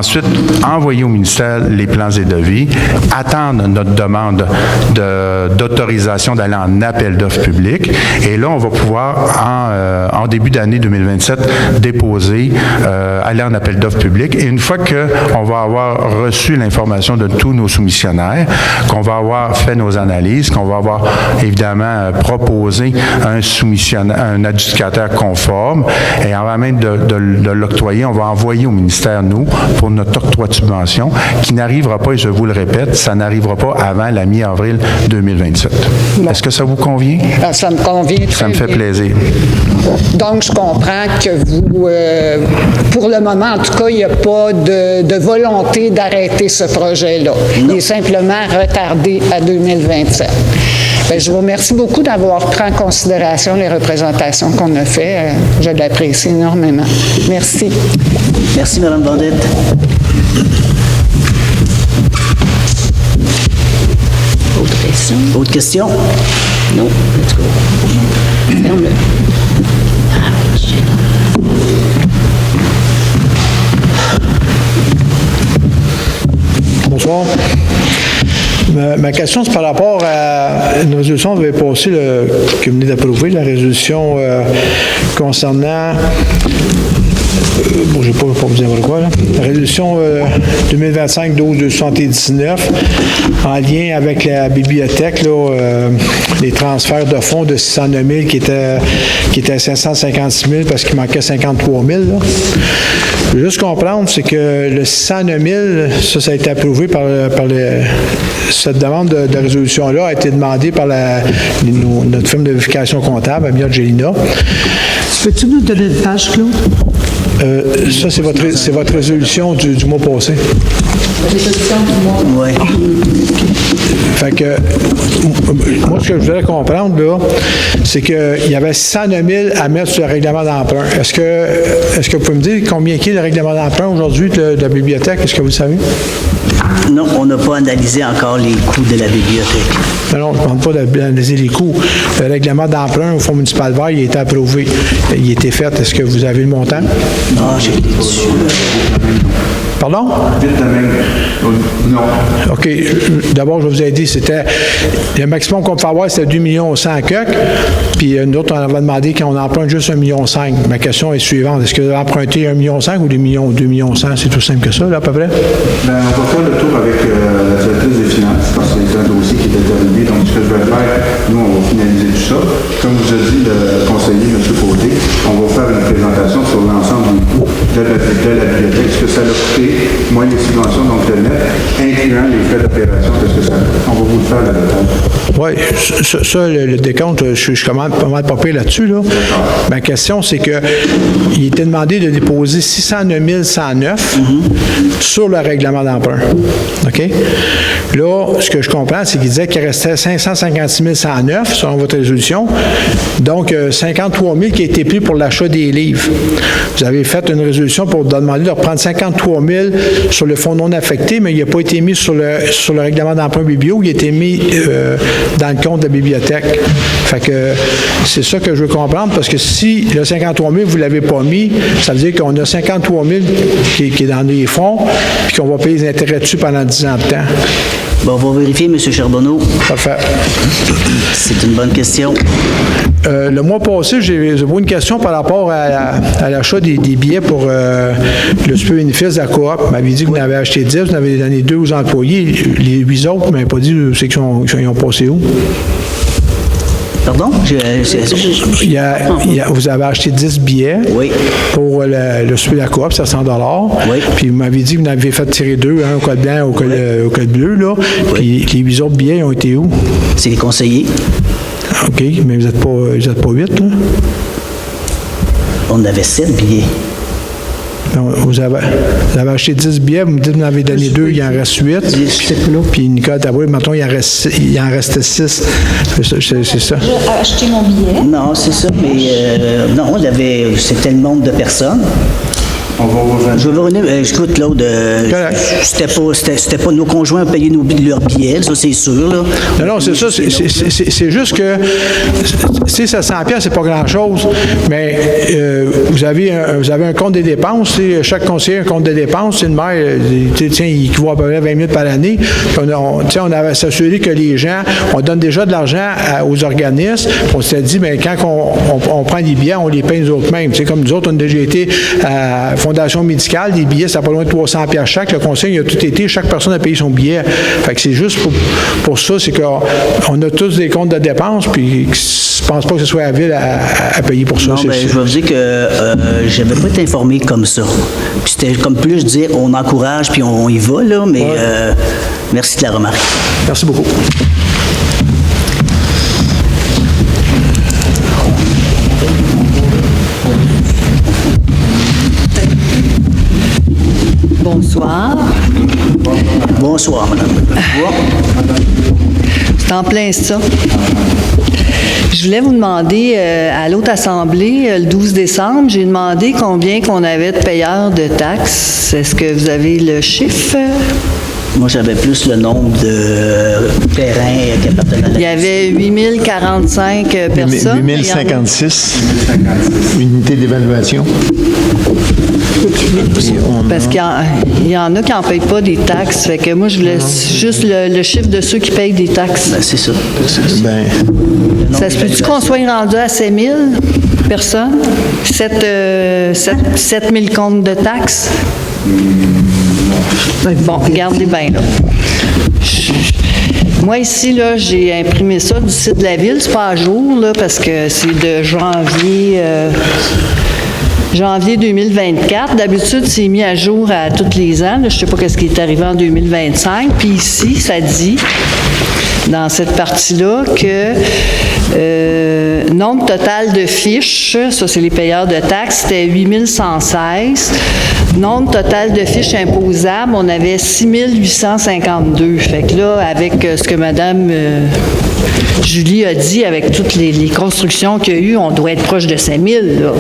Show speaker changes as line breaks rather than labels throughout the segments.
Ensuite, envoyer au ministère les plans et devis, attendre notre demande d'autorisation d'aller en appel d'offres public. Et là, on va pouvoir, en début d'année 2027, déposer, aller en appel d'offres public. Et une fois qu'on va avoir reçu l'information de tous nos soumissionnaires, qu'on va avoir fait nos analyses, qu'on va avoir évidemment proposé un adjudicateur conforme, et avant même de l'octroyer, on va envoyer au ministère, nous, pour notre octroi de subvention, qui n'arrivera pas, et je vous le répète, ça n'arrivera pas avant la mi-avril 2027. Bon. Est-ce que ça vous convient?
Ça me convient très bien.
Ça me fait plaisir.
Donc, je comprends que vous, pour le moment, en tout cas, il n'y a pas de volonté d'arrêter ce projet-là. Il est simplement retardé à 2027. Bien, je vous remercie beaucoup d'avoir pris en considération les représentations qu'on a faites. Je l'apprécie énormément. Merci.
Merci, Mme Vendette. Autre question? Autre question? Non. Let's go. Ferme-le.
Bonsoir. Ma question, c'est par rapport à une résolution que vous avez passée, que vous venez d'approuver, la résolution concernant... bon, je ne vais pas vous dire quoi, là. La résolution 2025-12-279, en lien avec la bibliothèque, là, les transferts de fonds de 609 000 qui étaient à 556 000 parce qu'il manquait 53 000. Là. Je veux juste comprendre, c'est que le 609 000, ça a été approuvé par cette demande de résolution-là a été demandée par notre firme de vérification comptable, Amia Gelina.
Peux-tu nous donner une page, Claude?
Ça, c'est votre résolution du mois passé.
Résolution du mois.
Oui.
Fait que, moi, ce que je voudrais comprendre, là, c'est qu'il y avait 109 000 à mettre sur le règlement d'emprunt. Est-ce que vous pouvez me dire combien est le règlement d'emprunt aujourd'hui de la bibliothèque? Est-ce que vous le savez?
Non, on n'a pas analysé encore les coûts de la bibliothèque.
Non, je ne demande pas d'analyser les coûts. Le règlement d'emprunt au Fonds municipal vert, il a été approuvé. Il a été fait. Est-ce que vous avez le montant?
Non, j'ai été dessus.
Pardon?
Vite de même. Non.
OK. D'abord, je vais vous aider. C'était le maximum qu'on peut avoir, c'était 2 100 000 coques. Puis nous autres, on avait demandé qu'on emprunte juste 1,5 million. Ma question est suivante. Est-ce que vous avez emprunté 1,5 million ou 2 millions 100 000? C'est tout simple que ça, là, à peu près?
Bien, on va faire le tour avec la directrice des finances, parce que c'est un dossier qui était terminé. Donc, ce que je vais faire, nous, on va finaliser tout ça. Comme vous a dit le conseiller, M. Côté, on va faire une présentation sur l'ensemble des coûts de la bibliothèque, ce que ça a coûté, moins les subventions, donc le net, incluant les frais d'opération, qu'est-ce que ça coûte. On va vous le faire, le décompte.
Oui, ça, le décompte, je commande pas mal papé là-dessus. Là. Ma question, c'est qu'il était demandé de déposer 609 109 sur le règlement d'emprunt. OK? Là, ce que je comprends, c'est qu'il disait qu'il restait 556 109 selon votre résolution. Donc, 53 000 qui a été pris pour l'achat des livres. Vous avez fait une résolution pour demander de reprendre 53 000 sur le fonds non affecté, mais il n'a pas été mis sur le règlement d'emprunt biblio, il a été mis dans le compte de la bibliothèque. Fait que c'est ça que je veux comprendre, parce que si le 53 000, vous ne l'avez pas mis, ça veut dire qu'on a 53 000 qui est dans les fonds, puis qu'on va payer les intérêts dessus pendant 10 ans de temps.
Bon, on va vérifier, M. Charbonneau.
Parfait.
C'est une bonne question.
Le mois passé, j'ai eu une question par rapport à l'achat des billets pour le super bénéfice de la coop. Vous m'avez dit que vous en avez acheté 10, vous en avez donné 2 aux employés. Les 8 autres, vous ne m'avez pas dit c'est qu'ils ont passé où?
Pardon?
Vous avez acheté 10 billets pour le super de la coop, c'est à 100 $.
Oui.
Puis vous m'avez dit que vous en avez fait tirer 2, un au code blanc, au code bleu. Là. Puis les 8 autres billets ont été où?
C'est les conseillers.
OK, mais vous n'êtes pas 8, là?
On avait 7 billets.
Donc, vous avez acheté 10 billets, vous me dites que vous en avez donné 2, il en reste 8. Puis Nicole Taboué, maintenant, il en reste 6. C'est ça.
J'ai acheté mon billet.
Non, c'est ça, mais non, c'était le nombre de personnes.
On va revenir.
Je veux revenir, écoute, Claude, c'était pas nos conjoints payer leurs billets, ça c'est sûr. Là.
Non, c'est ça. C'est juste que, si ça 100 $, c'est pas grand-chose, mais vous avez un compte des dépenses. Chaque conseiller a un compte de dépenses. Une mère, tiens, il équivaut à peu près 20 000 par année. On avait s'assuré que les gens, on donne déjà de l'argent aux organismes. On s'est dit, bien, quand on prend des billets, on les paye nous autres mêmes. Comme nous autres, on a déjà été à Fondation médicale, des billets, ça n'a pas loin de 300 $ chaque. Le conseil, il a tout été, chaque personne a payé son billet. Fait que c'est juste pour ça, c'est qu'on a tous des comptes de dépenses, puis je pense pas que ce soit la ville à payer pour ça.
Non, ben, je vais vous dire que je n'avais pas été informé comme ça. Puis c'était comme plus dire, on encourage, puis on y va, là, mais merci de la remarque.
Merci beaucoup.
Bonsoir.
Bonsoir, madame.
C'est en plein ça. Je voulais vous demander, à l'autre assemblée, le 12 décembre, j'ai demandé combien qu'on avait de payeurs de taxes. Est-ce que vous avez le chiffre?
Moi, j'avais plus le nombre de terrains qui appartenaient à la...
Il y avait 8045 personnes.
8056 unités d'évaluation.
Parce qu'il y en a qui n'en payent pas des taxes. Fait que moi, je voulais juste le chiffre de ceux qui payent des taxes.
Ben, c'est ça.
Ben,
Ça se peut-tu qu'on soit rendu à 7 000 personnes? 7 000 comptes de taxes? Bon, regardez bien, là. Moi, ici, là, j'ai imprimé ça du site de la ville. C'est pas à jour, là, parce que c'est de janvier 2024. D'habitude, c'est mis à jour à tous les ans. Là, je ne sais pas ce qui est arrivé en 2025. Puis ici, ça dit, dans cette partie-là, que nombre total de fiches, ça, c'est les payeurs de taxes, c'était 8116. Nombre total de fiches imposables, on avait 6852. Fait que là, avec ce que Mme Julie a dit, avec toutes les constructions qu'il y a eu, on doit être proche de 5000, là.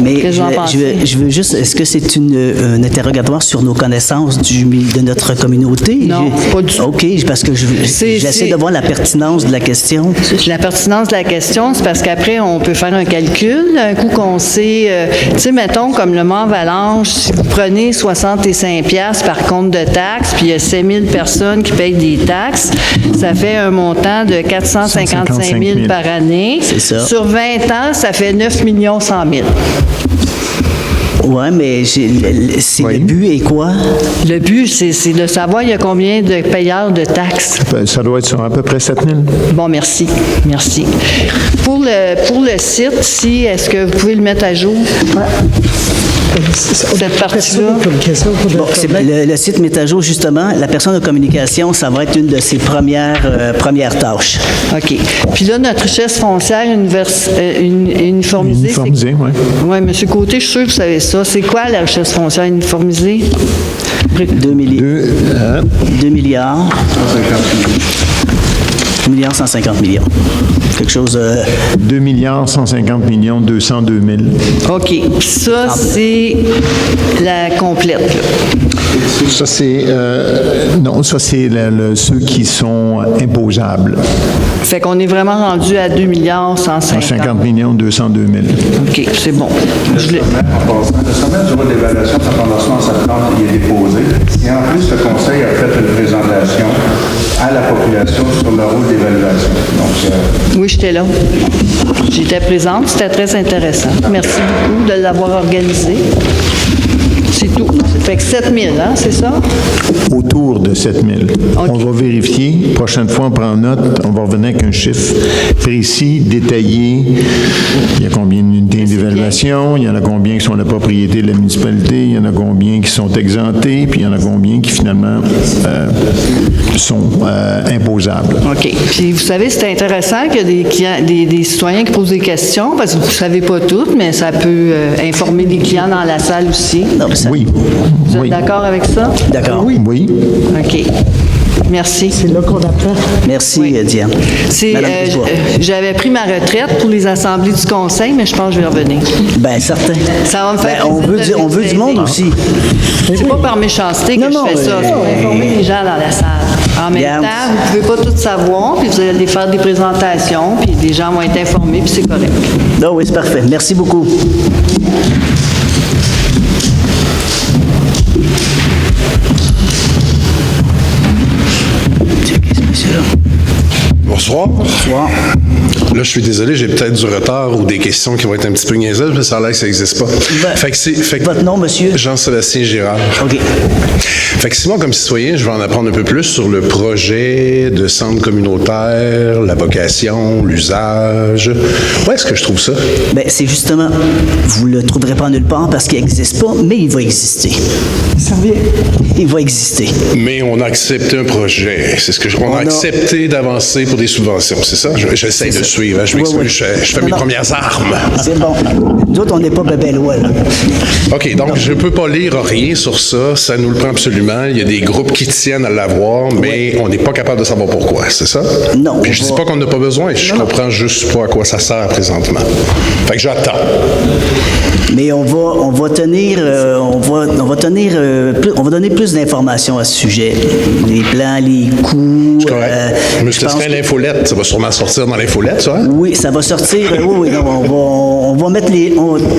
Mais
Qu'est-ce que vous en pensez?
je veux juste, est-ce que c'est un interrogatoire sur nos connaissances de notre communauté?
Non, pas du tout.
OK, parce que j'essaie de voir la pertinence de la question.
La pertinence de la question, c'est parce qu'après, on peut faire un calcul. Un coup qu'on sait, tu sais, mettons, comme le Mont-Avalanche, si vous prenez 65 $ par compte de taxes, puis il y a 7 000 personnes qui payent des taxes, ça fait un montant de 455 000 par année.
C'est ça.
Sur 20 ans, ça fait 9 100 000.
Oui, mais le but est quoi?
Le but, c'est de savoir il y a combien de payeurs de taxes.
ça doit être sur à peu près 7000.
Bon, merci. Merci. Pour le site, si, est-ce que vous pouvez le mettre à jour? Cette partie-là.
Bon, le site met à jour, justement, la personne de communication, ça va être une de ses premières tâches.
OK. Puis là, notre richesse foncière uniformisée.
Uniformisée, oui.
Oui, M. Côté, je suis sûr que vous savez ça. C'est quoi la richesse foncière uniformisée?
2 milliards. 150 millions. Quelque chose...
2 milliards 150 millions 202 000.
OK. Puis ça, c'est la complète, là.
Ça, c'est... non, ça, c'est ceux qui sont imposables.
Fait qu'on est vraiment rendu à 2 milliards 150.
150 millions 202 000.
OK, c'est bon.
Le sommet du rôle d'évaluation de la Fondation en septembre, il est déposé. Et en plus, le Conseil a fait une présentation à la population sur le rôle d'évaluation. Donc,
oui, j'étais là. J'étais présente. C'était très intéressant. Merci beaucoup de l'avoir organisé. C'est tout. Fait que 7 000, hein, c'est ça?
Autour de 7 000.
OK.
On va vérifier. Prochaine fois, on prend note. On va revenir avec un chiffre précis, détaillé. Il y a combien d'unités d'évaluation? Il y en a combien qui sont la propriété de la municipalité? Il y en a combien qui sont exemptés? Puis il y en a combien qui, finalement, sont imposables.
OK. Puis vous savez, c'est intéressant qu'il y a des citoyens qui posent des questions, parce que vous ne savez pas toutes, mais ça peut informer des clients dans la salle aussi.
Non, mais ça-
Oui.
Vous êtes
Oui.
d'accord avec ça?
D'accord.
Oui.
OK. Merci.
C'est là qu'on apprend.
Merci, Diane. Madame Brisebois.
J'avais pris ma retraite pour les assemblées du conseil, mais je pense que je vais revenir.
Bien, certain.
Ça va me faire
on
plaisir
veut,
de
du
vous
monde
aider.
aussi.
C'est pas par méchanceté que
Non,
je fais ça, c'est pour informer les gens dans la salle. En même
Regarde.
temps, vous ne pouvez pas tout savoir, puis vous allez faire des présentations, puis les gens vont être informés, puis c'est correct.
Non, oui, c'est parfait. Merci beaucoup.
Bonsoir.
Bonsoir.
Là, je suis désolé, j'ai peut-être du retard ou des questions qui vont être un petit peu niaiseuses, mais ça a l'air que ça n'existe pas.
Votre nom, monsieur?
Jean-Sébastien Girard.
OK.
Fait que moi, comme citoyen, je vais en apprendre un peu plus sur le projet de centre communautaire, la vocation, l'usage. Où est-ce que je trouve ça?
Bien, c'est justement, vous le trouverez pas nulle part parce qu'il n'existe pas, mais il va exister.
Ça revient.
Il va exister.
Mais on a accepté un projet. C'est ce que on a accepté d'avancer pour des subventions, c'est ça? J'essaie de suivre. Hein, je m'excuse,
Oui.
je fais mes premières armes.
C'est bon. Nous autres, on n'est pas bébé loin, là.
OK, donc je ne peux pas lire rien sur ça. Ça nous le prend absolument. Il y a des groupes qui tiennent à l'avoir, mais on n'est pas capable de savoir pourquoi, c'est ça?
Non.
Puis je dis pas qu'on n'a pas besoin. Je comprends juste pas à quoi ça sert présentement. Fait que j'attends.
Mais on va donner plus d'informations à ce sujet. Les plans, les coûts.
C'est correct. Je me suis inscrit à l'infolette. Ça va sûrement sortir dans l'infolette, ça? Hein?
Oui, ça va sortir. Oui, non, on va mettre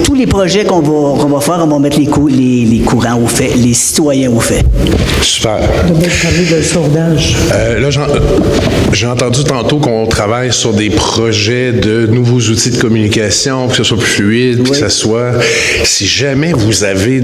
tous les projets qu'on va faire, on va mettre les courants au fait, les citoyens au fait.
Super.
De bien parler de sondage.
Là, j'ai entendu tantôt qu'on travaille sur des projets de nouveaux outils de communication, que ce soit plus fluide, puis que ça soit... Si jamais vous avez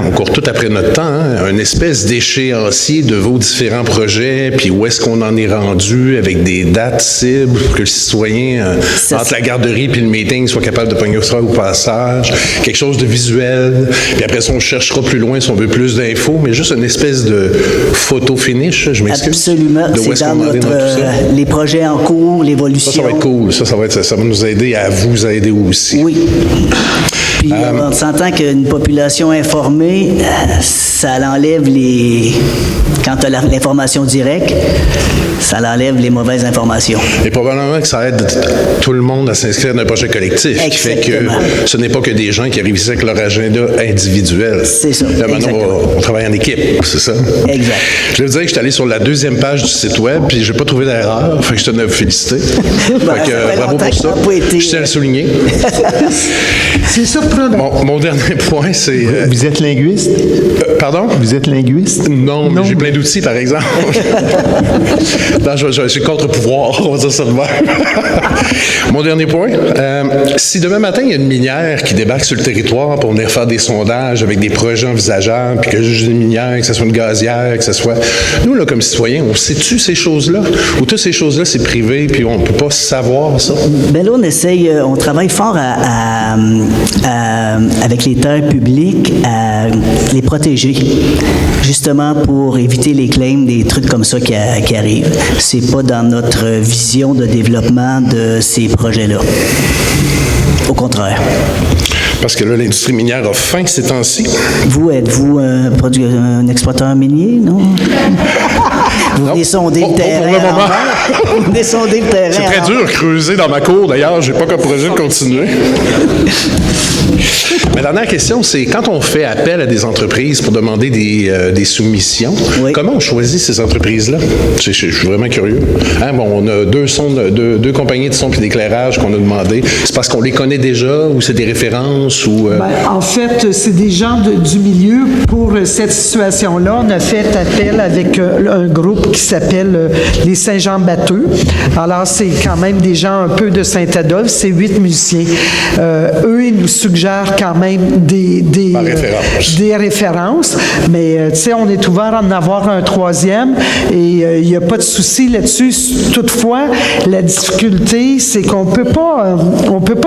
on court tout après notre temps, un espèce d'échéancier de vos différents projets, puis où est-ce qu'on en est rendu avec des dates cibles pour que le citoyen, entre la garderie puis le meeting, soit capable de pogner ça au passage, quelque chose de visuel, puis après ça, on cherchera plus loin si on veut plus d'infos, mais juste une espèce de photo finish, je m'excuse.
Absolument.
De où
C'est
est-ce
dans
qu'on en est dans tout ça.
les projets en cours, l'évolution.
Ça va être cool. Ça va nous aider à vous aider aussi.
Oui. Puis on s'entend qu'une population informée, ça l'enlève quand tu as l'information directe, ça l'enlève les mauvaises informations.
Et probablement que ça aide tout le monde à s'inscrire dans un projet collectif. Qui fait que ce n'est pas que des gens qui arrivent ici avec leur agenda individuel.
C'est ça.
Là, maintenant, on travaille en équipe, c'est ça?
Exact.
Je veux dire que je suis allé sur la 2e page du site web, puis j'ai pas trouvé d'erreur. Fait que je tenais à vous féliciter. Fait que, bravo pour ça. Je tiens à le souligner.
C'est surprenant.
Mon dernier point, c'est...
Vous êtes linguiste?
Pardon?
Vous êtes linguiste?
Non, mais j'ai plein d'outils, par exemple. Non, je suis contre-pouvoir, on va dire ça de même. Mon dernier point, si demain matin, il y a une minière qui débarque sur le territoire pour venir faire des sondages avec des projets envisageables, puis que juste une minière, que ce soit une gazière, que ce soit... Nous, là, comme citoyens, on sait-tu ces choses-là? Ou toutes ces choses-là, c'est privé, puis on ne peut pas savoir ça?
Bien là, on travaille fort avec les terres publiques à les protéger, justement pour éviter les claims, des trucs comme ça qui arrivent. C'est pas dans notre vision de développement de ces projets-là. Au contraire.
Parce que là, l'industrie minière a faim ces temps-ci.
Vous, êtes-vous un exploiteur minier, non? Vous venez sonder le terrain.
Pour le moment.
Vous venez sonder le terrain.
C'est très dur creuser dans ma cour, d'ailleurs. J'ai pas comme projet de continuer. Ma dernière question, c'est quand on fait appel à des entreprises pour demander des soumissions, comment on choisit ces entreprises-là? Je suis vraiment curieux. On a deux compagnies de son et d'éclairage qu'on a demandé. C'est parce qu'on les connaît déjà ou c'est des références?
En fait, c'est des gens du milieu. Pour cette situation-là, on a fait appel avec un groupe qui s'appelle les Saint-Jean-Batteux. Alors, c'est quand même des gens un peu de Saint-Adolphe. C'est 8 musiciens. Eux, ils nous suggèrent quand même des références. Mais, tu sais, on est ouvert à en avoir un troisième et il n'y a pas de souci là-dessus. Toutefois, la difficulté, c'est qu'on peut pas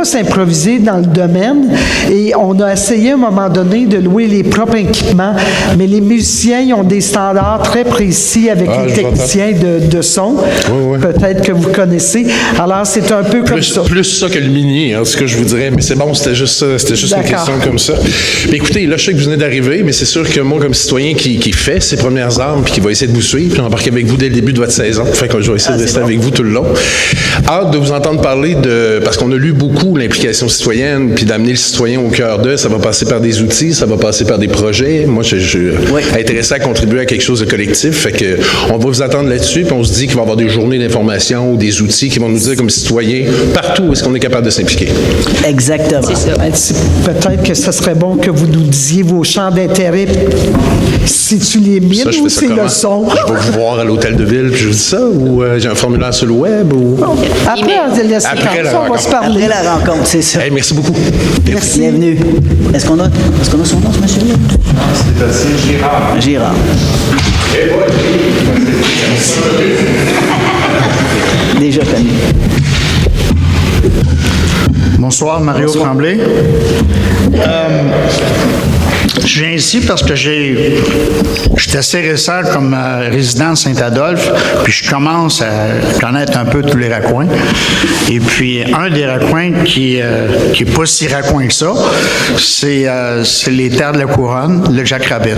s'improviser dans le domaine et on a essayé à un moment donné de louer les propres équipements, mais les musiciens, ils ont des standards très précis avec les techniciens de son. Oui. Peut-être que vous connaissez. Alors, c'est un peu comme ça.
Plus ça que le minier, ce que je vous dirais. Mais c'est bon, c'était juste une question. questions comme ça. Mais écoutez, là, je sais que vous venez d'arriver, mais c'est sûr que moi, comme citoyen qui fait ses premières armes puis qui va essayer de vous suivre, puis embarquer avec vous dès le début de votre saison, fait que je vais essayer de rester avec vous tout le long. Hâte de vous entendre parler parce qu'on a lu beaucoup l'implication citoyenne, puis d'amener le citoyen au cœur d'eux. Ça va passer par des outils, ça va passer par des projets. Moi, je suis intéressé à contribuer à quelque chose de collectif. Fait que on va vous attendre là-dessus, puis on se dit qu'il va y avoir des journées d'information ou des outils qui vont nous dire comme citoyens partout où est-ce qu'on est capable de s'impliquer.
Exactement.
C'est ça.
Peut-être que ce serait bon que vous nous disiez vos champs d'intérêt, si tu les mines
Ça, je
ou
fais ça
c'est
comment?
le son.
Je vais vous voir à l'hôtel de ville, puis je vous dis ça, ou j'ai un formulaire sur le web, ou...
Après, la séquence,
Après la
on va
rencontre.
se parler.
Après la rencontre, c'est ça.
Hey, merci beaucoup.
Merci.
Bienvenue. Est-ce qu'on a son nom, ce monsieur-là?
Sébastien Girard.
Girard. Déjà connu.
Bonsoir, Mario Tremblay. Je viens ici parce que j'étais assez récent comme résident de Saint-Adolphe, puis je commence à connaître un peu tous les raccoins. Et puis, un des raccoins qui est pas si raccoin que ça, c'est les terres de la Couronne, le Jackrabbit.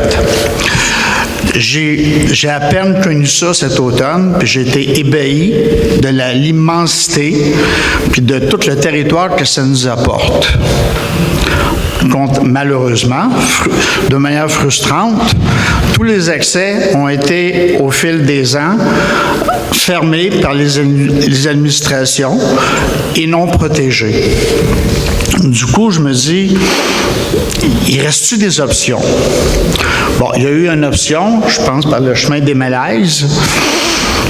J'ai à peine connu ça cet automne, puis j'ai été ébahi de l'immensité, puis de tout le territoire que ça nous apporte. Malheureusement, de manière frustrante, tous les accès ont été, au fil des ans, fermés par les administrations et non protégés. Du coup, je me dis, il reste-tu des options? Bon, il y a eu une option, je pense, par le chemin des Malaises,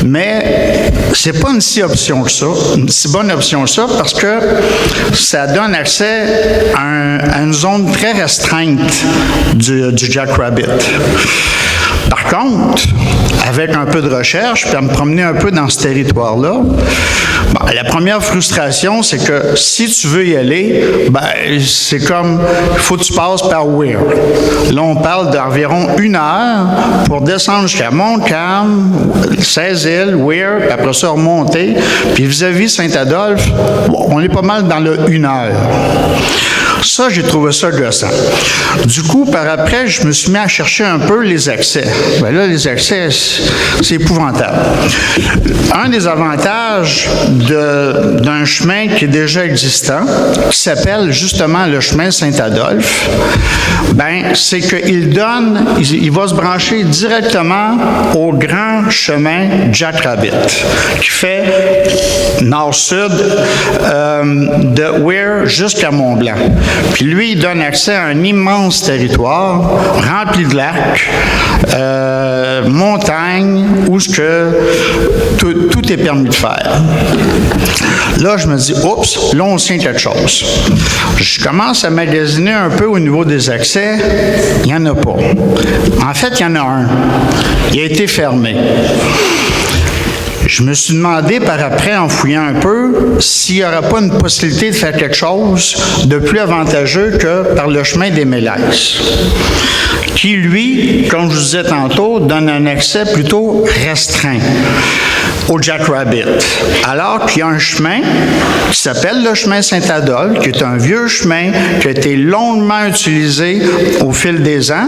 mais c'est pas une si bonne option que ça, parce que ça donne accès à une zone très restreinte du Jackrabbit. Par contre, avec un peu de recherche, puis à me promener un peu dans ce territoire-là, la première frustration, c'est que si tu veux y aller, c'est comme, il faut que tu passes par Weir. Là, on parle d'environ 1 heure pour descendre jusqu'à Montcalm, 16 îles, Weir, puis après ça, remonter. Puis vis-à-vis Saint-Adolphe, on est pas mal dans le 1 heure. Ça, j'ai trouvé ça gossant. Du coup, par après, je me suis mis à chercher un peu les accès. Là, les accès, c'est épouvantable. Un des avantages d'un chemin qui est déjà existant, qui s'appelle justement le chemin Saint-Adolphe, c'est qu'il va se brancher directement au grand chemin Jackrabbit, qui fait nord-sud de Weir jusqu'à Mont-Blanc. Puis lui, il donne accès à un immense territoire rempli de lacs, montagnes, où tout est permis de faire. Là, je me dis, oups, là, on tient quelque chose. Je commence à magasiner un peu au niveau des accès. Il n'y en a pas. En fait, il y en a un. Il a été fermé. Je me suis demandé par après, en fouillant un peu, s'il n'y aurait pas une possibilité de faire quelque chose de plus avantageux que par le chemin des Mélèzes, qui, lui, comme je vous disais tantôt, donne un accès plutôt restreint au Jackrabbit. Alors qu'il y a un chemin qui s'appelle le chemin Saint-Adolphe, qui est un vieux chemin qui a été longuement utilisé au fil des ans,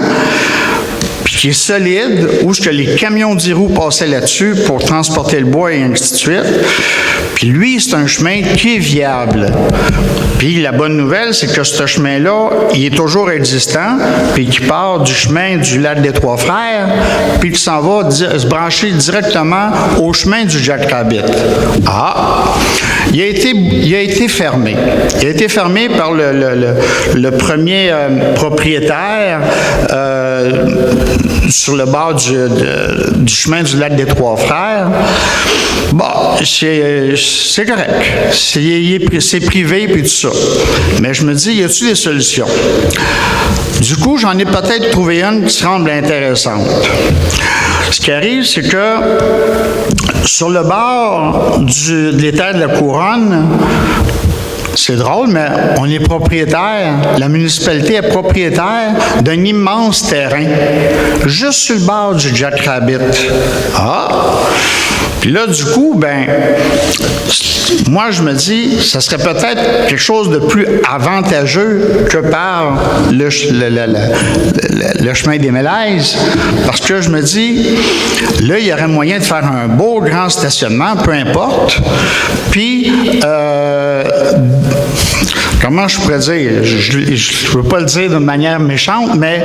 puis qui est solide, où les camions d'Irou passaient là-dessus pour transporter le bois et ainsi de suite. Puis lui, c'est un chemin qui est viable. Puis la bonne nouvelle, c'est que ce chemin-là, il est toujours existant, puis qui part du chemin du lac des Trois-Frères, puis qui s'en va se brancher directement au chemin du Jackrabbit. Il a été fermé. Il a été fermé par le premier propriétaire sur le bord du chemin du lac des Trois-Frères. Bon, c'est correct. C'est privé puis tout ça. Mais je me dis, y a-t-il des solutions? Du coup, j'en ai peut-être trouvé une qui semble intéressante. Ce qui arrive, c'est que sur le bord des terres de la Couronne, c'est drôle, mais on est propriétaire, la municipalité est propriétaire d'un immense terrain, juste sur le bord du Jackrabbit. Puis là, du coup, moi, je me dis, ça serait peut-être quelque chose de plus avantageux que par le chemin des Mélèzes, parce que je me dis, là, il y aurait moyen de faire un beau grand stationnement, peu importe, puis comment je pourrais dire? Je ne veux pas le dire d'une manière méchante, mais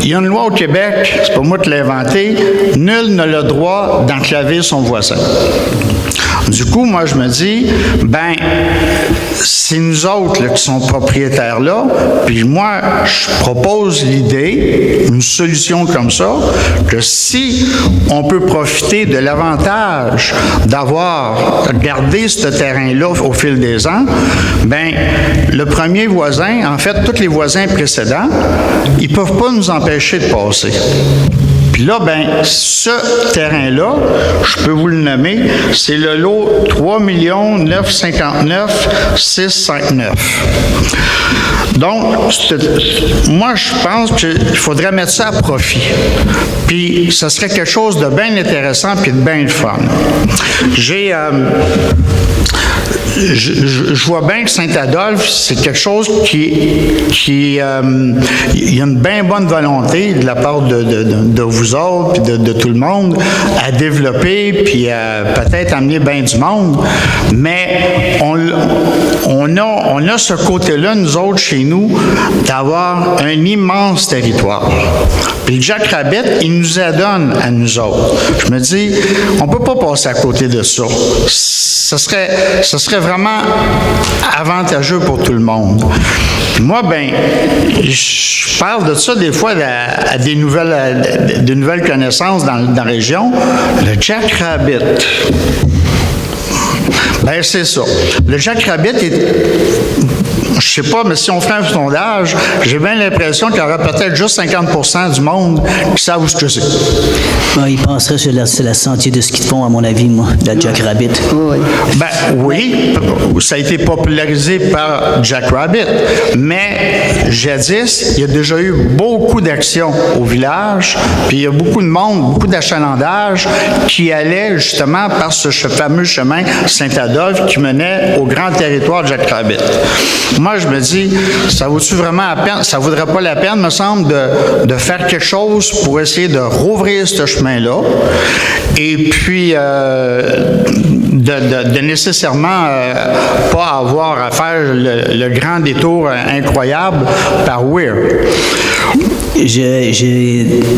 il y a une loi au Québec, c'est pas moi qui l'ai inventée, nul n'a le droit d'enclaver son voisin. Du coup, moi, je me dis, ben, c'est nous autres là, qui sommes propriétaires là, puis moi, je propose l'idée, une solution comme ça, que si on peut profiter de l'avantage d'avoir gardé ce terrain-là au fil des ans, ben, le premier voisin, en fait, tous les voisins précédents, ils ne peuvent pas nous empêcher de passer. Puis là, ben, ce terrain-là, je peux vous le nommer, c'est le lot 3 959 659. Donc, moi, je pense qu'il faudrait mettre ça à profit. Puis, ça serait quelque chose de bien intéressant puis de bien le fun. Je vois bien que Saint-Adolphe, c'est quelque chose il y a une bien bonne volonté de la part de vous autres, puis de tout le monde, à développer, puis à peut-être amener bien du monde, mais on a ce côté-là, nous autres, chez nous, d'avoir un immense territoire. Puis le Jack Rabbit, il nous adonne à nous autres. Je me dis, on ne peut pas passer à côté de ça. Ce serait vraiment avantageux pour tout le monde. Puis moi, ben, je parle de ça des fois à des nouvelles connaissances dans la région. Le Jack Rabbit. Ben, c'est ça. Le Jack Rabbit je sais pas, mais si on fait un sondage, j'ai bien l'impression qu'il y aura peut-être juste 50% du monde qui savent où ce que c'est.
Bon, il penserait sur la sentier de ski de fond, à mon avis, moi, la Jack Rabbit.
Oui.
Ben oui, ça a été popularisé par Jack Rabbit, mais jadis, il y a déjà eu beaucoup d'actions au village, puis il y a beaucoup de monde, beaucoup d'achalandage qui allait justement par ce fameux chemin Saint-Adolphe qui menait au grand territoire de Jack Rabbit. Moi, je me dis, ça vaut-tu vraiment la peine? Ça ne vaudrait pas la peine, me semble, de faire quelque chose pour essayer de rouvrir ce chemin-là et puis de nécessairement pas avoir à faire le grand détour incroyable par Weir.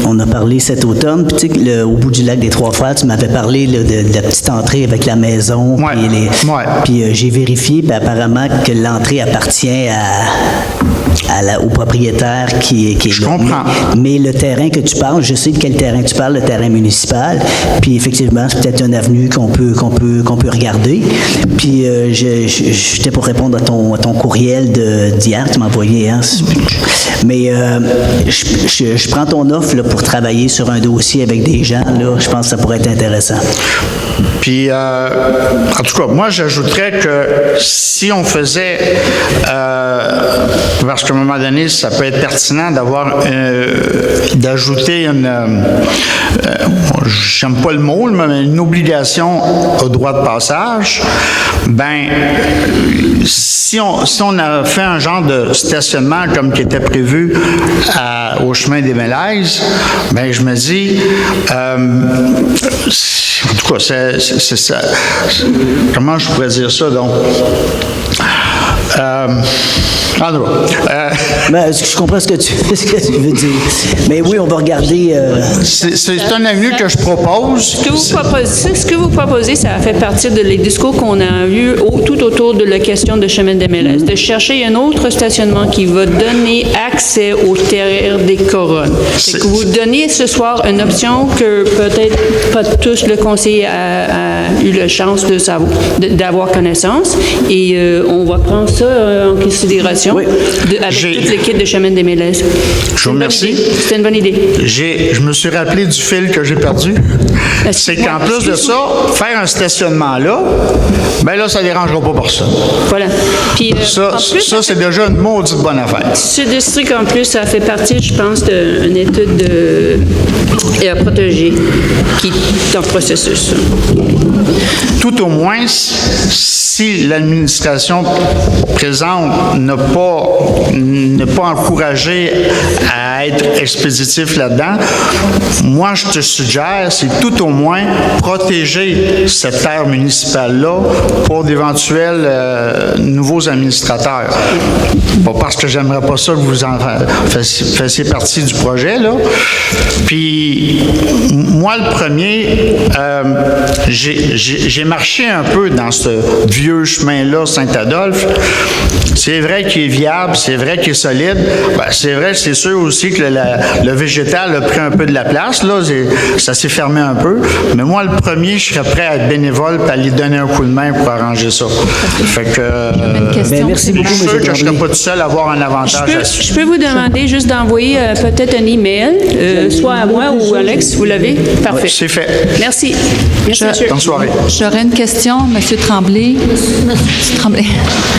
On a parlé cet automne, puis tu sais, au bout du lac des Trois-Frères, tu m'avais parlé là, de la petite entrée avec la maison.
Ouais,
puis j'ai vérifié, puis apparemment que l'entrée appartient au propriétaire qui est
Je
là.
comprends.
Mais le terrain que tu parles, je sais de quel terrain tu parles, le terrain municipal. Puis effectivement, c'est peut-être une avenue qu'on peut regarder. Puis j'étais pour répondre à ton courriel d'hier, tu m'as envoyé. Hein? Mais je prends ton offre là, pour travailler sur un dossier avec des gens. Là, je pense que ça pourrait être intéressant.
Puis, en tout cas, moi, j'ajouterais que si on faisait, parce qu'à un moment donné, ça peut être pertinent d'ajouter j'aime pas le mot, mais une obligation au droit de passage, ben, si on a fait un genre de stationnement comme qui était prévu au chemin des Mélèzes, ben, je me dis, en tout cas, c'est ça. Comment je pourrais dire ça, donc?
Je comprends ce que tu veux dire. Mais oui, on va regarder.
C'est un avenue que je propose.
Ce que vous proposez, ça fait partie des discours qu'on a eus tout autour de la question de chemin des Mélèzes, de chercher un autre stationnement qui va donner accès aux terres des couronnes. Que vous donniez ce soir une option que peut-être pas tous le conseiller a eu la chance d'avoir connaissance, et on va prendre ça en considération question
Oui.
avec
J'ai-
toute l'équipe de Chemin des Mélèzes.
Je vous remercie.
C'était une bonne idée.
Je me suis rappelé du fil que j'ai perdu. C'est qu'en plus de ça, faire un stationnement là, ben là, ça ne dérangera pas personne.
Voilà. Puis,
Ça,
en plus,
ça c'est déjà une maudite bonne affaire.
ce district, en plus, ça fait partie, je pense, d'une étude protégée qui est en processus.
Tout au moins, si l'administration présente n'a pas encouragé à être expéditif là-dedans, moi, je te suggère, c'est tout au moins protéger cette terre municipale-là pour d'éventuels nouveaux administrateurs. Pas parce que j'aimerais pas ça que vous en fassiez partie du projet, là. Puis, moi, le premier, j'ai marché un peu dans ce vieux chemin-là, Saint-Adolphe. C'est vrai qu'il est viable, c'est vrai qu'il est solide. Ben, c'est vrai, c'est sûr aussi que le végétal a pris un peu de la place, là. Ça s'est fermé un peu. Mais moi, le premier, je serais prêt à être bénévole et à lui donner un coup de main pour arranger ça. Fait que...
Ben, merci beaucoup,
je suis sûr
M.
que je ne serais
Tremblay.
pas tout seul à avoir un avantage là-dessus.
Je peux vous demander juste d'envoyer peut-être un email, soit à moi ou à Alex, si vous l'avez. Parfait.
C'est fait.
Merci. Merci, monsieur.
Bonne soirée.
J'aurais une question, M. Tremblay. M. Tremblay.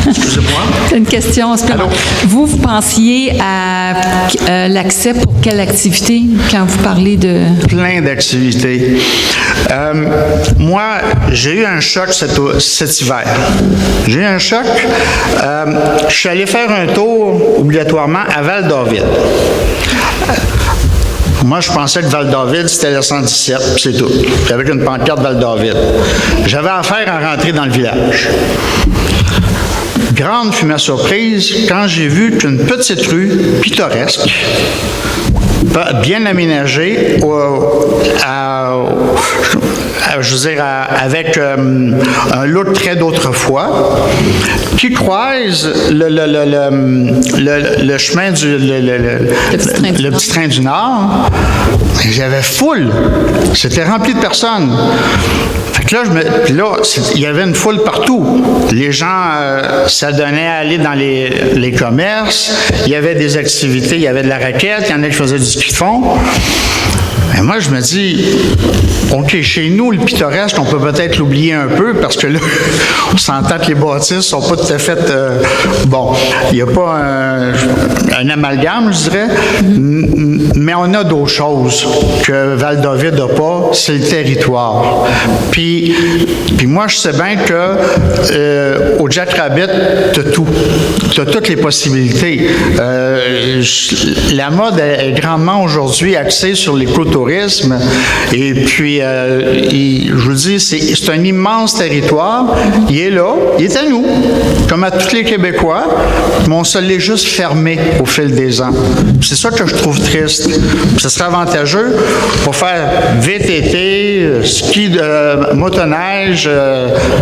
Excusez-moi.
Une question supplémentaire. Vous pensiez à l'accès pour quelle activité quand vous parlez de...
Plein d'activités. Moi, j'ai eu un choc cet hiver. J'ai eu un choc. Je suis allé faire un tour obligatoirement à Val-David. Moi, je pensais que Val-David, c'était le 117, puis c'est tout. Puis avec une pancarte Val-David. J'avais affaire à rentrer dans le village. Grande fut ma surprise quand j'ai vu qu'une petite rue pittoresque, bien aménagée, je veux dire, avec un look très d'autrefois, qui croise le chemin le petit train du Nord. J'avais foule. C'était rempli de personnes. Fait que là, il y avait une foule partout. Les gens s'adonnaient à aller dans les commerces. Il y avait des activités, il y avait de la raquette, il y en a qui faisaient du ski de fond. Et moi, je me dis, OK, chez nous, le pittoresque, on peut peut-être l'oublier un peu parce que là, on s'entend que les bâtisses sont pas tout à fait... bon, il n'y a pas un amalgame, je dirais, mais on a d'autres choses que Val-David n'a pas, c'est le territoire. Puis moi, je sais bien que au Jack Rabbit, tu as tout. Tu as toutes les possibilités. La mode est grandement aujourd'hui axée sur l'écotourisme. Et puis, je vous dis, c'est un immense territoire. Il est là, il est à nous, comme à tous les Québécois, mais on se l'est juste fermé au fil des ans. C'est ça que je trouve triste. Ce serait avantageux pour faire VTT, ski de motoneige,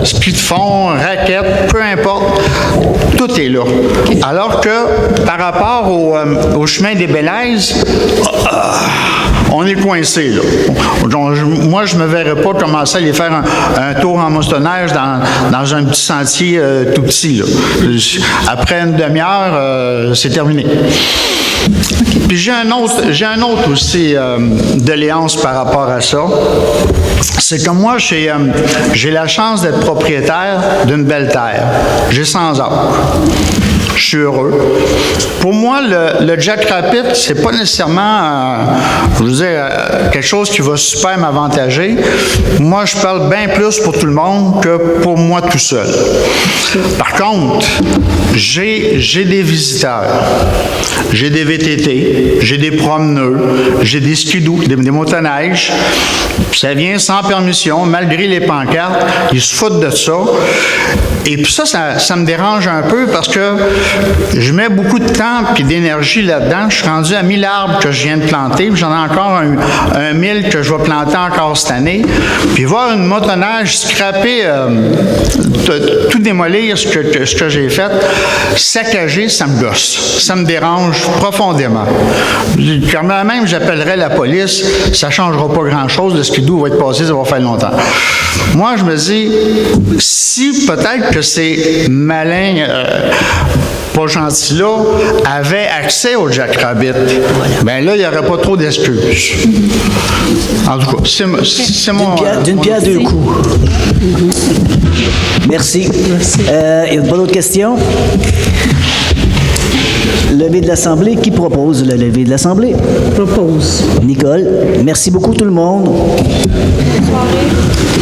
ski de fond, raquette, peu importe. Tout est là. Alors que, par rapport au chemin des Bélaises, on est coincé, là. Moi, je ne me verrais pas commencer à aller faire un tour en motoneige dans un petit sentier tout petit, là. Après une demi-heure, c'est terminé. Puis j'ai un autre aussi doléance par rapport à ça. C'est que moi, j'ai la chance d'être propriétaire d'une belle terre. J'ai 100 acres. Je suis heureux. Pour moi, le Jack Rapid, c'est pas nécessairement, je veux dire, quelque chose qui va super m'avantager. Moi, je parle bien plus pour tout le monde que pour moi tout seul. Par contre, j'ai des visiteurs, j'ai des VTT, j'ai des promeneurs, j'ai des skidoo, des motoneiges. Ça vient sans permission, malgré les pancartes, ils se foutent de ça. Et puis ça me dérange un peu parce que je mets beaucoup de temps et d'énergie là-dedans. Je suis rendu à 1000 arbres que je viens de planter, puis j'en ai encore un 1000 que je vais planter encore cette année. Puis voir une motoneige scraper, tout démolir ce que j'ai fait, saccager, ça me gosse. Ça me dérange profondément. Quand même, j'appellerai la police, ça ne changera pas grand-chose. Le skidoo va être passé, ça va faire longtemps. Moi, je me dis, si peut-être que c'est malin pas gentils-là avaient accès au Jackrabbit, bien là, il n'y aurait pas trop d'excuses. En tout cas, c'est mon...
D'une pierre deux coups. Merci. Il n'y a pas d'autres questions? Levée de l'Assemblée. Qui propose le lever de l'Assemblée?
Propose.
Nicole. Merci beaucoup tout le monde. Bonne soirée.